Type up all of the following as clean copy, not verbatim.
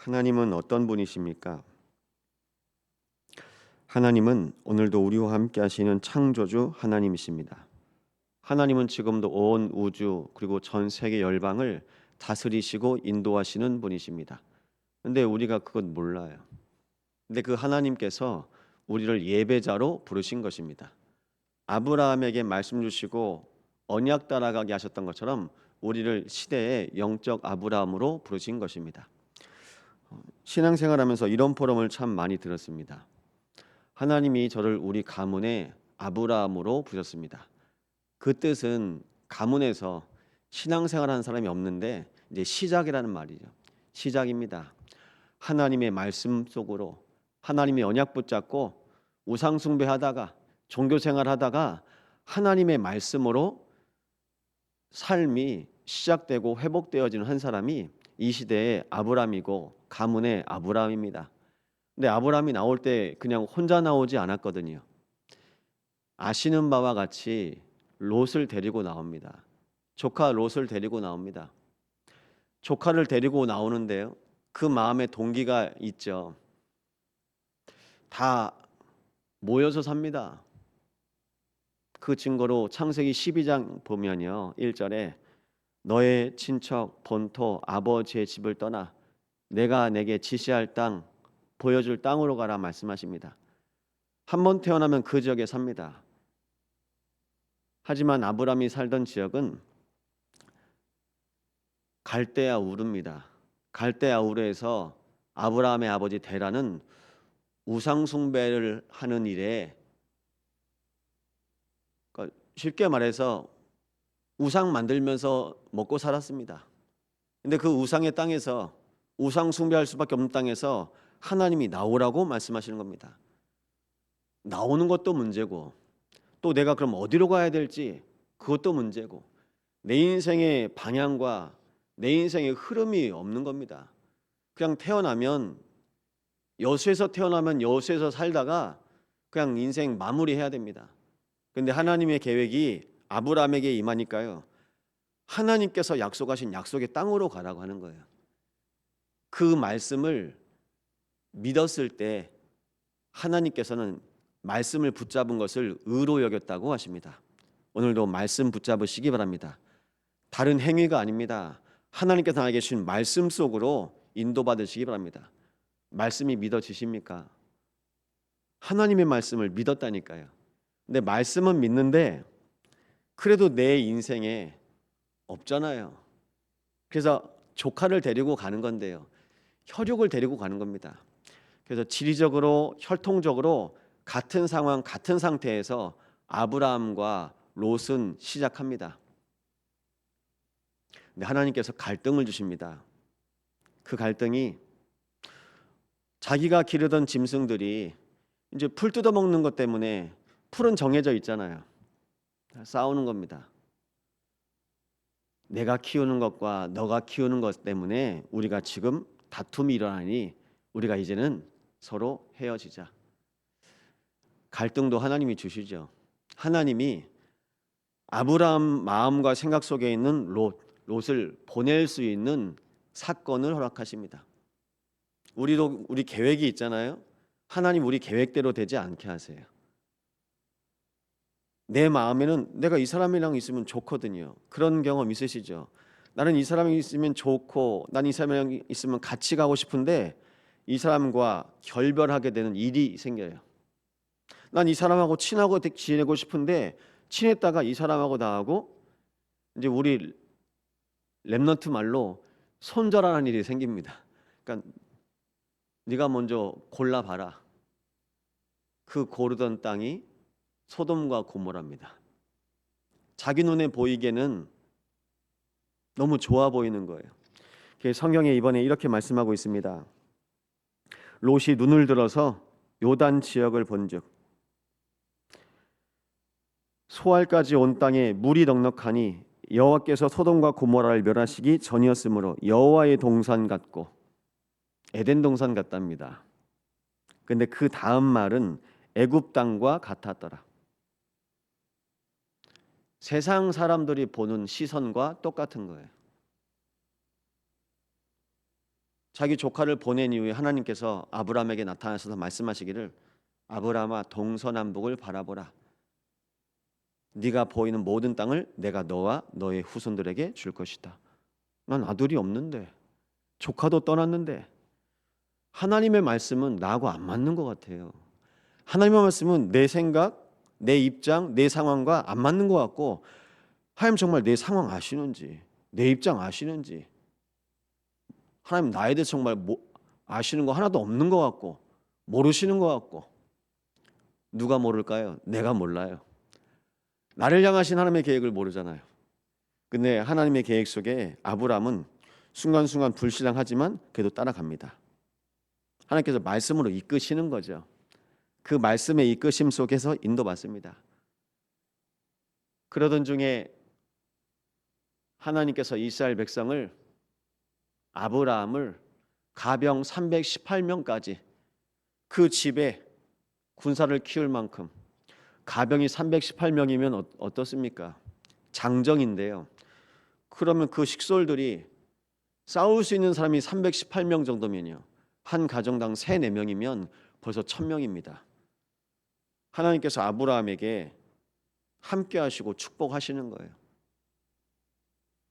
하나님은 어떤 분이십니까? 하나님은 오늘도 우리와 함께 하시는 창조주 하나님이십니다. 하나님은 지금도 온 우주 그리고 전 세계 열방을 다스리시고 인도하시는 분이십니다. 근데 우리가 그건 몰라요. 근데 그 하나님께서 우리를 예배자로 부르신 것입니다. 아브라함에게 말씀 주시고 언약 따라가게 하셨던 것처럼 우리를 시대의 영적 아브라함으로 부르신 것입니다. 신앙생활하면서 이런 포럼을 참 많이 들었습니다. 하나님이 저를 우리 가문의 아브라함으로 부르셨습니다. 그 뜻은 가문에서 신앙생활하는 사람이 없는데 이제 시작이라는 말이죠. 시작입니다. 하나님의 말씀 속으로 하나님의 언약 붙잡고 우상 숭배하다가 종교 생활하다가 하나님의 말씀으로 삶이 시작되고 회복되어지는 한 사람이 이 시대의 아브라함이고 가문의 아브라함입니다. 근데 아브라함이 나올 때 그냥 혼자 나오지 않았거든요. 아시는 바와 같이 롯을 데리고 나옵니다. 조카 롯을 데리고 나옵니다. 조카를 데리고 나오는데요. 그 마음에 동기가 있죠. 다 모여서 삽니다. 그 증거로 창세기 12장 보면요. 1절에 너의 친척 본토 아버지의 집을 떠나 내가 내게 지시할 땅 보여줄 땅으로 가라 말씀하십니다. 한 번 태어나면 그 지역에 삽니다. 하지만 아브라함이 살던 지역은 갈대아 우르입니다. 갈대아 우르에서 아브라함의 아버지 데라는 우상 숭배를 하는 일에, 그러니까 쉽게 말해서 우상 만들면서 먹고 살았습니다. 근데 그 우상의 땅에서 우상 숭배할 수밖에 없는 땅에서 하나님이 나오라고 말씀하시는 겁니다. 나오는 것도 문제고 또 내가 그럼 어디로 가야 될지 그것도 문제고 내 인생의 방향과 내 인생의 흐름이 없는 겁니다. 그냥 태어나면 여수에서 태어나면 여수에서 살다가 그냥 인생 마무리해야 됩니다. 근데 하나님의 계획이 아브라함에게 임하니까요. 하나님께서 약속하신 약속의 땅으로 가라고 하는 거예요. 그 말씀을 믿었을 때 하나님께서는 말씀을 붙잡은 것을 의로 여겼다고 하십니다. 오늘도 말씀 붙잡으시기 바랍니다. 다른 행위가 아닙니다. 하나님께서 나에게 주신 말씀 속으로 인도받으시기 바랍니다. 말씀이 믿어지십니까? 하나님의 말씀을 믿었다니까요. 근데 말씀은 믿는데 그래도 내 인생에 없잖아요. 그래서 조카를 데리고 가는 건데요. 혈육을 데리고 가는 겁니다. 그래서 지리적으로 혈통적으로 같은 상황 같은 상태에서 아브라함과 롯은 시작합니다. 근데 하나님께서 갈등을 주십니다. 그 갈등이 자기가 기르던 짐승들이 이제 풀 뜯어먹는 것 때문에 풀은 정해져 있잖아요. 싸우는 겁니다. 내가 키우는 것과 너가 키우는 것 때문에 우리가 지금 다툼이 일어나니 우리가 이제는 서로 헤어지자. 갈등도 하나님이 주시죠. 하나님이 아브라함 마음과 생각 속에 있는 롯을 보낼 수 있는 사건을 허락하십니다. 우리도 우리 계획이 있잖아요. 하나님 우리 계획대로 되지 않게 하세요. 내 마음에는 내가 이 사람이랑 있으면 좋거든요. 그런 경험 있으시죠? 나는 이 사람이 있으면 좋고 난 이 사람이랑 있으면 같이 가고 싶은데 이 사람과 결별하게 되는 일이 생겨요. 난 이 사람하고 친하고 지내고 싶은데 친했다가 이 사람하고 나하고 이제 우리 랩넌트 말로 손절하는 일이 생깁니다. 그러니까 네가 먼저 골라봐라. 그 고르던 땅이 소돔과 고모라입니다. 자기 눈에 보이기에는 너무 좋아 보이는 거예요. 성경에 이번에 이렇게 말씀하고 있습니다. 롯이 눈을 들어서 요단 지역을 본즉 소알까지 온 땅에 물이 넉넉하니 여호와께서 소돔과 고모라를 멸하시기 전이었으므로 여호와의 동산 같고 에덴 동산 같답니다. 근데 그 다음 말은 애굽 땅과 같았더라. 세상 사람들이 보는 시선과 똑같은 거예요. 자기 조카를 보낸 이후에 하나님께서 아브라함에게 나타나셔서 말씀하시기를 아브라함아 동서남북을 바라보라. 네가 보이는 모든 땅을 내가 너와 너의 후손들에게 줄 것이다. 난 아들이 없는데 조카도 떠났는데 하나님의 말씀은 나하고 안 맞는 것 같아요. 하나님의 말씀은 내 생각, 내 입장, 내 상황과 안 맞는 것 같고 하나님 정말 내 상황 아시는지 내 입장 아시는지 하나님 나에 대해서 정말 아시는 거 하나도 없는 것 같고 모르시는 것 같고 누가 모를까요? 내가 몰라요. 나를 향하신 하나님의 계획을 모르잖아요. 근데 하나님의 계획 속에 아브라함은 순간순간 불신앙하지만 그래도 따라갑니다. 하나님께서 말씀으로 이끄시는 거죠. 그 말씀의 이끄심 속에서 인도받습니다. 그러던 중에 하나님께서 이스라엘 백성을 아브라함을 가병 318명까지 그 집에 군사를 키울 만큼 가병이 318명이면 어떻습니까? 장정인데요. 그러면 그 식솔들이 싸울 수 있는 사람이 318명 정도면요. 한 가정당 3, 4명이면 벌써 1000명입니다. 하나님께서 아브라함에게 함께 하시고 축복하시는 거예요.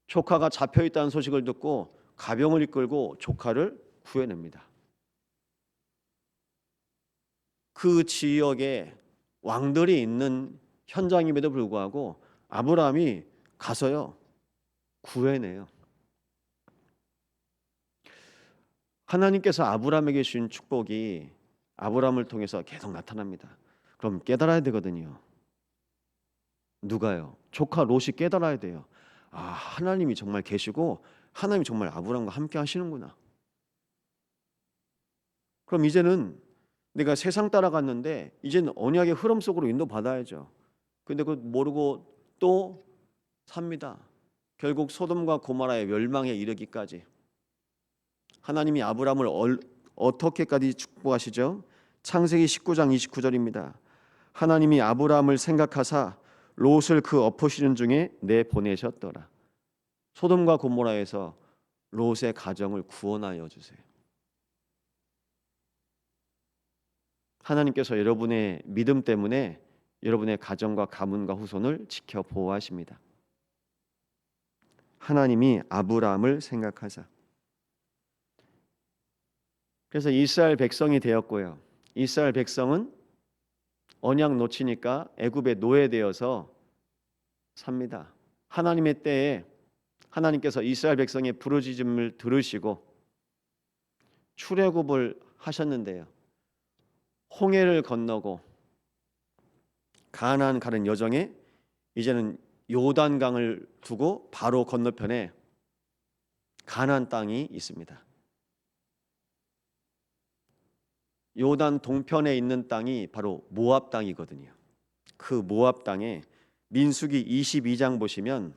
조카가 잡혀있다는 소식을 듣고 가병을 이끌고 조카를 구해냅니다. 그 지역에 왕들이 있는 현장임에도 불구하고 아브라함이 가서요 구해내요. 하나님께서 아브라함에게 주신 축복이 아브라함을 통해서 계속 나타납니다. 그럼 깨달아야 되거든요. 누가요? 조카 롯이 깨달아야 돼요. 아, 하나님이 정말 계시고 하나님이 정말 아브라함과 함께 하시는구나. 그럼 이제는 내가 세상 따라갔는데 이제는 언약의 흐름 속으로 인도받아야죠. 근데 그걸 모르고 또 삽니다. 결국 소돔과 고모라의 멸망에 이르기까지 하나님이 아브라함을 어떻게까지 축복하시죠? 창세기 19장 29절입니다. 하나님이 아브라함을 생각하사 롯을 그 엎으시는 중에 내보내셨더라. 소돔과 고모라에서 롯의 가정을 구원하여 주세요. 하나님께서 여러분의 믿음 때문에 여러분의 가정과 가문과 후손을 지켜 보호하십니다. 하나님이 아브라함을 생각하사. 그래서 이스라엘 백성이 되었고요. 이스라엘 백성은 언약 놓치니까 애굽에 노예되어서 삽니다. 하나님의 때에 하나님께서 이스라엘 백성의 부르짖음을 들으시고 출애굽을 하셨는데요. 홍해를 건너고 가나안 가는 여정에 이제는 요단강을 두고 바로 건너편에 가나안 땅이 있습니다. 요단 동편에 있는 땅이 바로 모압 땅이거든요. 그 모압 땅에 민수기 22장 보시면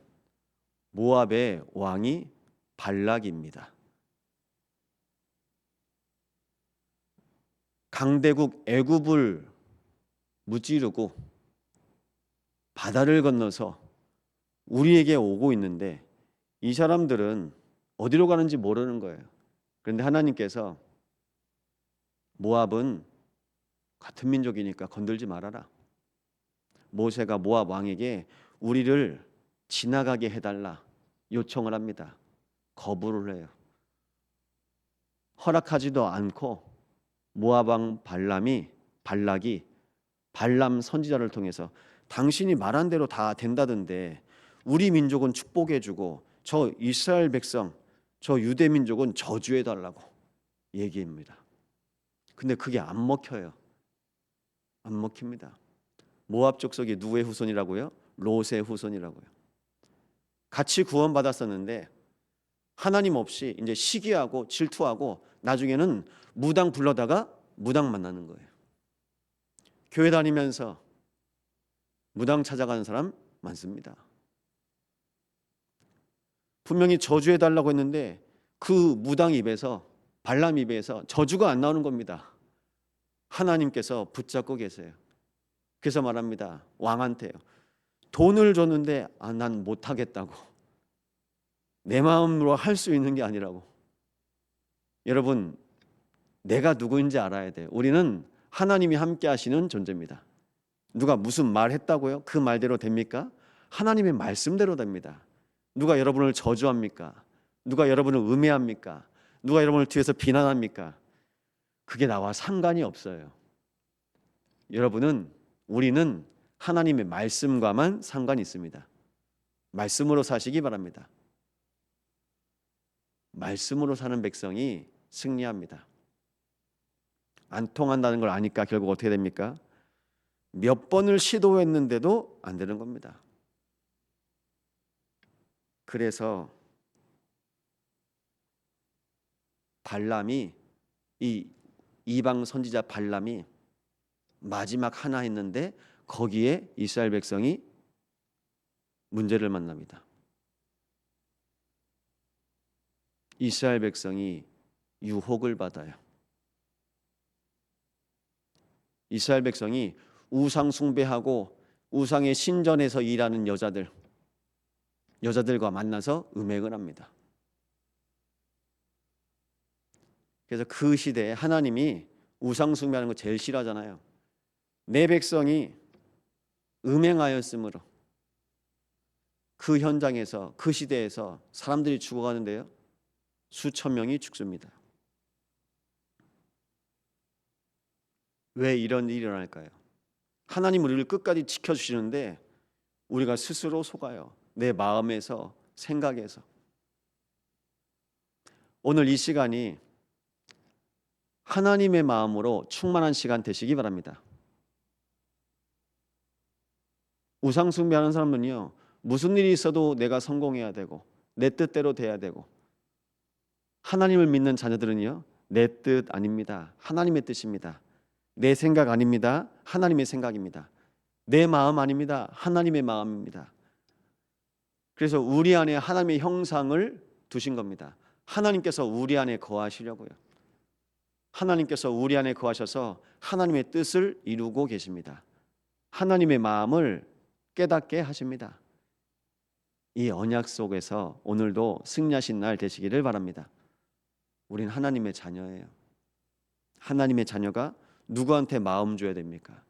모압의 왕이 발락입니다. 강대국 애굽을 무찌르고 바다를 건너서 우리에게 오고 있는데 이 사람들은 어디로 가는지 모르는 거예요. 그런데 하나님께서 모압은 같은 민족이니까 건들지 말아라. 모세가 모압 왕에게 우리를 지나가게 해달라 요청을 합니다. 거부를 해요. 허락하지도 않고 모압 왕 발락이 발람 선지자를 통해서 당신이 말한 대로 다 된다던데 우리 민족은 축복해주고 저 이스라엘 백성, 저 유대 민족은 저주해달라고 얘기합니다. 근데 그게 안 먹혀요. 안 먹힙니다. 모압 족속이 누구의 후손이라고요? 롯의 후손이라고요. 같이 구원받았었는데 하나님 없이 이제 시기하고 질투하고 나중에는 무당 불러다가 무당 만나는 거예요. 교회 다니면서 무당 찾아가는 사람 많습니다. 분명히 저주해달라고 했는데 그 무당 입에서 발람 입에서 저주가 안 나오는 겁니다. 하나님께서 붙잡고 계세요. 그래서 말합니다. 왕한테요. 돈을 줬는데 난 못하겠다고. 내 마음으로 할 수 있는 게 아니라고. 여러분, 내가 누구인지 알아야 돼요. 우리는 하나님이 함께 하시는 존재입니다. 누가 무슨 말 했다고요? 그 말대로 됩니까? 하나님의 말씀대로 됩니다. 누가 여러분을 저주합니까? 누가 여러분을 음해합니까? 누가 여러분을 뒤에서 비난합니까? 그게 나와 상관이 없어요. 우리는 하나님의 말씀과만 상관이 있습니다. 말씀으로 사시기 바랍니다. 말씀으로 사는 백성이 승리합니다. 안 통한다는 걸 아니까 결국 어떻게 됩니까? 몇 번을 시도했는데도 안 되는 겁니다. 그래서 발람이, 이 이방 선지자 발람이 마지막 하나 했는데 거기에 이스라엘 백성이 문제를 만납니다. 이스라엘 백성이 유혹을 받아요. 이스라엘 백성이 우상 숭배하고 우상의 신전에서 일하는 여자들과 만나서 음행을 합니다. 그래서 그 시대에 하나님이 우상 숭배하는 거 제일 싫어하잖아요. 내 백성이 음행하였으므로 그 현장에서, 그 시대에서 사람들이 죽어가는데요, 수천 명이 죽습니다. 왜 이런 일이 일어날까요? 하나님 우리를 끝까지 지켜주시는데 우리가 스스로 속아요. 내 마음에서, 생각에서. 오늘 이 시간이 하나님의 마음으로 충만한 시간 되시기 바랍니다. 우상 숭배하는 사람은요, 무슨 일이 있어도 내가 성공해야 되고 내 뜻대로 돼야 되고, 하나님을 믿는 자녀들은요, 내 뜻 아닙니다. 하나님의 뜻입니다. 내 생각 아닙니다. 하나님의 생각입니다. 내 마음 아닙니다. 하나님의 마음입니다. 그래서 우리 안에 하나님의 형상을 두신 겁니다. 하나님께서 우리 안에 거하시려고요. 하나님께서 우리 안에 거하셔서 하나님의 뜻을 이루고 계십니다. 하나님의 마음을 깨닫게 하십니다. 이 언약 속에서 오늘도 승리하신 날 되시기를 바랍니다. 우린 하나님의 자녀예요. 하나님의 자녀가 누구한테 마음 줘야 됩니까?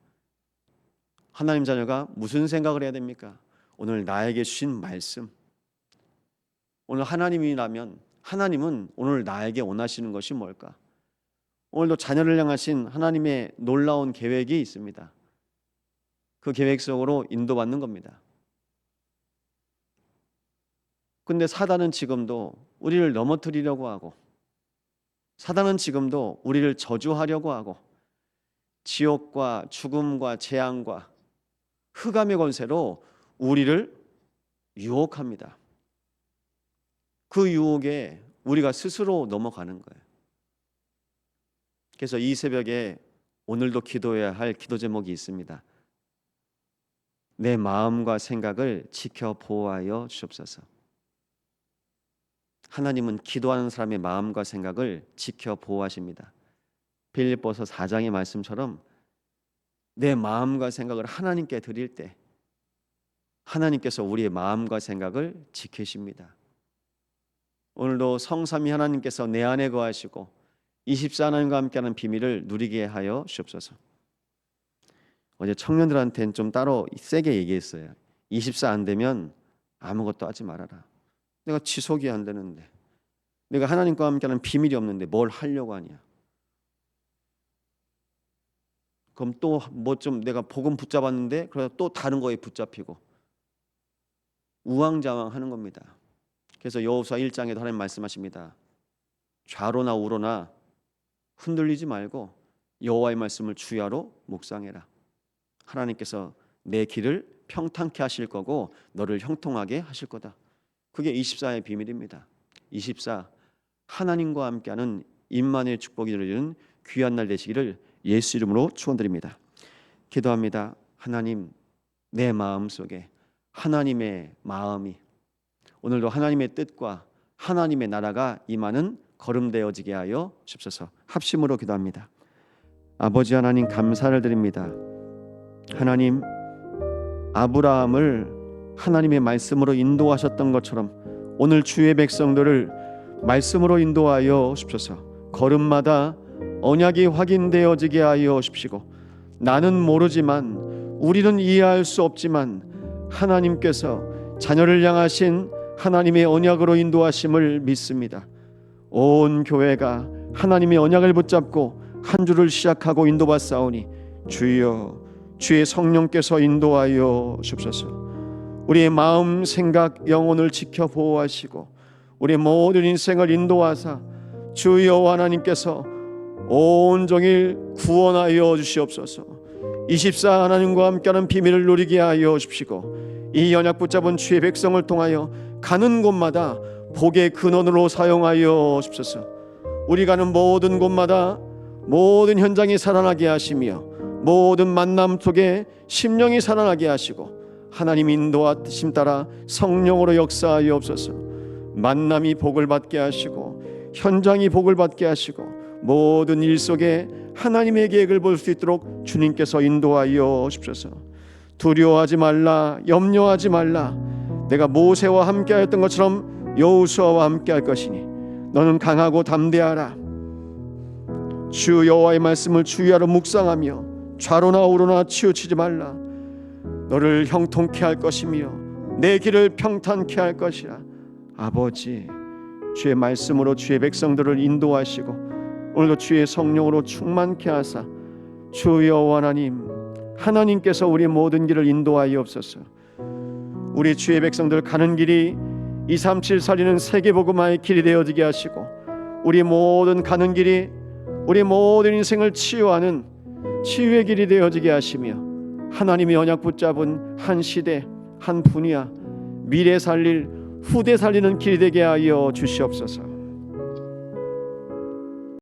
하나님 자녀가 무슨 생각을 해야 됩니까? 오늘 나에게 주신 말씀. 오늘 하나님이라면 하나님은 오늘 나에게 원하시는 것이 뭘까? 오늘도 자녀를 향하신 하나님의 놀라운 계획이 있습니다. 그 계획 속으로 인도받는 겁니다. 근데 사단은 지금도 우리를 넘어뜨리려고 하고, 사단은 지금도 우리를 저주하려고 하고, 지옥과 죽음과 재앙과 흑암의 권세로 우리를 유혹합니다. 그 유혹에 우리가 스스로 넘어가는 거예요. 그래서 이 새벽에 오늘도 기도해야 할 기도 제목이 있습니다. 내 마음과 생각을 지켜 보호하여 주옵소서. 하나님은 기도하는 사람의 마음과 생각을 지켜 보호하십니다. 빌립보서 4장의 말씀처럼 내 마음과 생각을 하나님께 드릴 때 하나님께서 우리의 마음과 생각을 지키십니다. 오늘도 성삼위 하나님께서 내 안에 거하시고 24 하나님과 함께하는 비밀을 누리게 하여 주옵소서. 어제 청년들한테는 좀 따로 세게 얘기했어요. 24 안 되면 아무것도 하지 말아라. 내가 지속이 안 되는데, 내가 하나님과 함께하는 비밀이 없는데 뭘 하려고 하냐. 그럼 또 뭐 좀 내가 복음 붙잡았는데 그래서 또 다른 거에 붙잡히고 우왕좌왕하는 겁니다. 그래서 여호수아 1장에도 하나님 말씀하십니다. 좌로나 우로나 흔들리지 말고 여호와의 말씀을 주야로 묵상해라. 하나님께서 내 길을 평탄케 하실 거고 너를 형통하게 하실 거다. 그게 24의 비밀입니다. 24, 하나님과 함께하는 임마누엘 축복이 이루어지는 귀한 날 되시기를 예수 이름으로 축원드립니다. 기도합니다. 하나님, 내 마음 속에 하나님의 마음이, 오늘도 하나님의 뜻과 하나님의 나라가 임하는 거름되어지게 하여 주옵소서. 합심으로 기도합니다. 아버지 하나님, 감사를 드립니다. 하나님, 아브라함을 하나님의 말씀으로 인도하셨던 것처럼 오늘 주의 백성들을 말씀으로 인도하여 주옵소서. 걸음마다 언약이 확인되어지게 하여 주십시고, 나는 모르지만, 우리는 이해할 수 없지만 하나님께서 자녀를 향하신 하나님의 언약으로 인도하심을 믿습니다. 온 교회가 하나님의 언약을 붙잡고 한 주를 시작하고 인도받사오니 주여, 주의 성령께서 인도하여 주옵소서. 우리의 마음, 생각, 영혼을 지켜 보호하시고 우리의 모든 인생을 인도하사 주여 하나님께서 온종일 구원하여 주시옵소서. 24 하나님과 함께하는 비밀을 누리게 하여 주십시고, 이 언약 붙잡은 주의 백성을 통하여 가는 곳마다 복의 근원으로 사용하여 주옵소서. 우리 가는 모든 곳마다 모든 현장이 살아나게 하시며 모든 만남 속에 심령이 살아나게 하시고 하나님 인도하심 따라 성령으로 역사하여 없소서. 만남이 복을 받게 하시고 현장이 복을 받게 하시고 모든 일 속에 하나님의 계획을 볼 수 있도록 주님께서 인도하여 주옵소서. 두려워하지 말라, 염려하지 말라. 내가 모세와 함께하였던 것처럼 여호수아와 함께할 것이니 너는 강하고 담대하라. 주 여호와의 말씀을 주의하러 묵상하며 좌로나 우로나 치우치지 말라. 너를 형통케 할 것이며 내 길을 평탄케 할 것이라. 아버지, 주의 말씀으로 주의 백성들을 인도하시고 오늘도 주의 성령으로 충만케 하사 주 여호와 하나님께서 우리 모든 길을 인도하여 없소서. 우리 주의 백성들 가는 길이 237 살리는 세계복음화의 길이 되어지게 하시고 우리 모든 가는 길이 우리 모든 인생을 치유하는 치유의 길이 되어지게 하시며 하나님의 언약 붙잡은 한 시대, 한 분야, 미래 살릴, 후대 살리는 길이 되게 하여 주시옵소서.